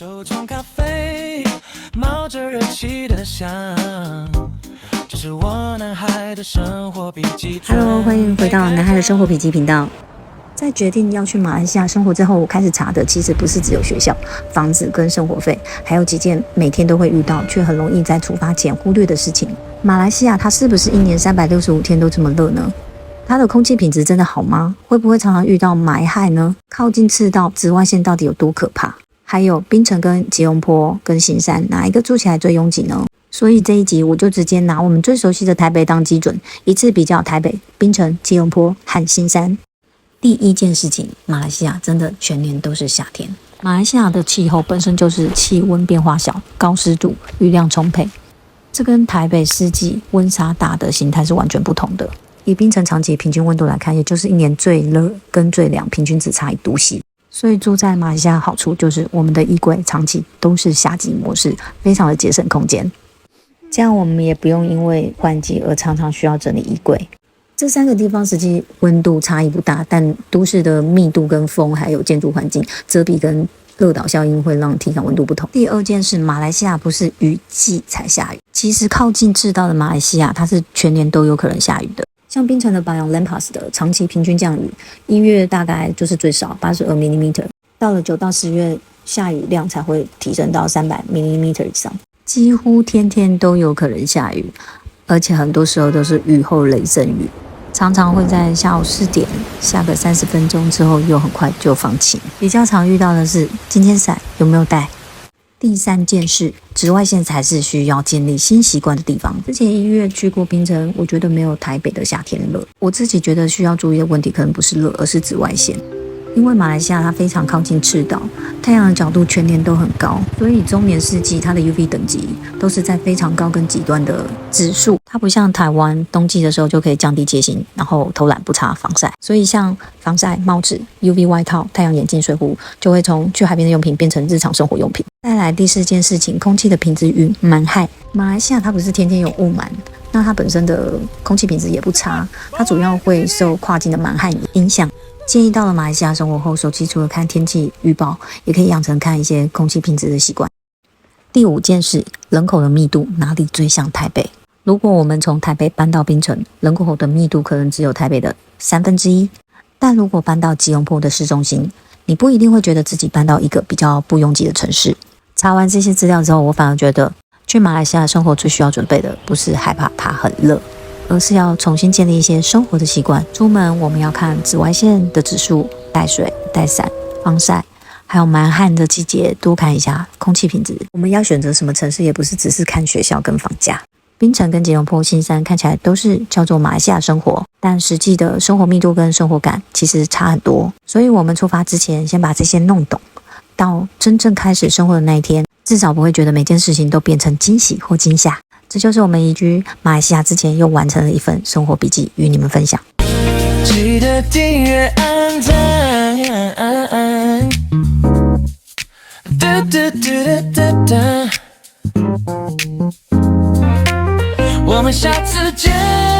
手沖咖啡，冒着熱氣的香，這是我男孩的生活筆記。Hello， 歡迎回到男孩的生活筆記頻道。在決定要去馬來西亞生活之後，我開始查的其實不是只有學校、房子跟生活費，還有幾件每天都會遇到卻很容易在出發前忽略的事情。馬來西亞它是不是一年365天都這麼熱呢？它的空氣品質真的好嗎？會不會常常遇到霾害呢？靠近赤道，紫外線到底有多可怕？還有檳城跟吉隆坡跟新山，哪一個住起來最擁擠呢？所以這一集我就直接拿我們最熟悉的台北當基準，一次比較台北、檳城、吉隆坡和新山。第一件事情，馬來西亞真的全年都是夏天。馬來西亞的氣候本身就是氣溫變化小、高濕度、雨量充沛，這跟台北四季溫差大的形態是完全不同的。以檳城長期平均溫度來看，也就是一年最熱跟最涼平均只差1°C。所以住在馬來西亞的好處就是我們的衣櫃長期都是夏季模式，非常的節省空間。這樣我們也不用因為換季而常常需要整理衣櫃。這三個地方實際溫度差異不大，但都市的密度跟風還有建築環境遮蔽跟熱島效應會讓體感溫度不同。第二件事，馬來西亞不是雨季才下雨，其實靠近赤道的馬來西亞它是全年都有可能下雨的。像檳城的巴陽 Lampas 的長期平均降雨，1月大概就是最少82mm，到了9到10月下雨量才會提升到300mm以上，幾乎天天都有可能下雨，而且很多時候都是雨後雷陣雨。常常會在下午4點下個30分鐘之後又很快就放晴。比較常遇到的是今天傘有沒有帶。第三件事，紫外線才是需要建立新習慣的地方。之前1月去過檳城，我覺得沒有台北的夏天熱。我自己覺得需要注意的問題可能不是熱，而是紫外線。因為馬來西亞它非常靠近赤道，太陽的角度全年都很高，所以終年四季它的 UV 等級都是在非常高跟極端的指數。它不像台灣冬季的時候就可以降低戒心，然後偷懶不擦防曬。所以像防曬帽子、UV 外套、太陽眼鏡、水壺就會從去海邊的用品變成日常生活用品。再來第四件事情，空氣的品質與霾害。馬來西亞它不是天天有霧霾，那它本身的空氣品質也不差，它主要會受跨境的霾害影響。建議到了馬來西亞生活後，手機除了看天氣預報，也可以養成看一些空氣品質的習慣。第五件事，人口的密度哪裡最像台北？如果我們從台北搬到檳城，人口的密度可能只有台北的1/3，但如果搬到吉隆坡的市中心，你不一定會覺得自己搬到一個比較不擁擠的城市。查完這些資料之後，我反而覺得去馬來西亞生活最需要準備的，不是害怕它很熱，而是要重新建立一些生活的習慣。出門我們要看紫外線的指數，帶水、帶傘、防曬，還有蠻旱的季節多看一下空氣品質。我們要選擇什麼城市，也不是只是看學校跟房價。檳城跟吉隆坡、新山看起來都是叫做馬來西亞生活，但實際的生活密度跟生活感其實差很多。所以我們出發之前先把這些弄懂，到真正開始生活的那一天，至少不會覺得每件事情都變成驚喜或驚嚇。這就是我們移居馬來西亞之前又完成了一份生活筆記，與你們分享。記得訂閱按讚，我們下次見。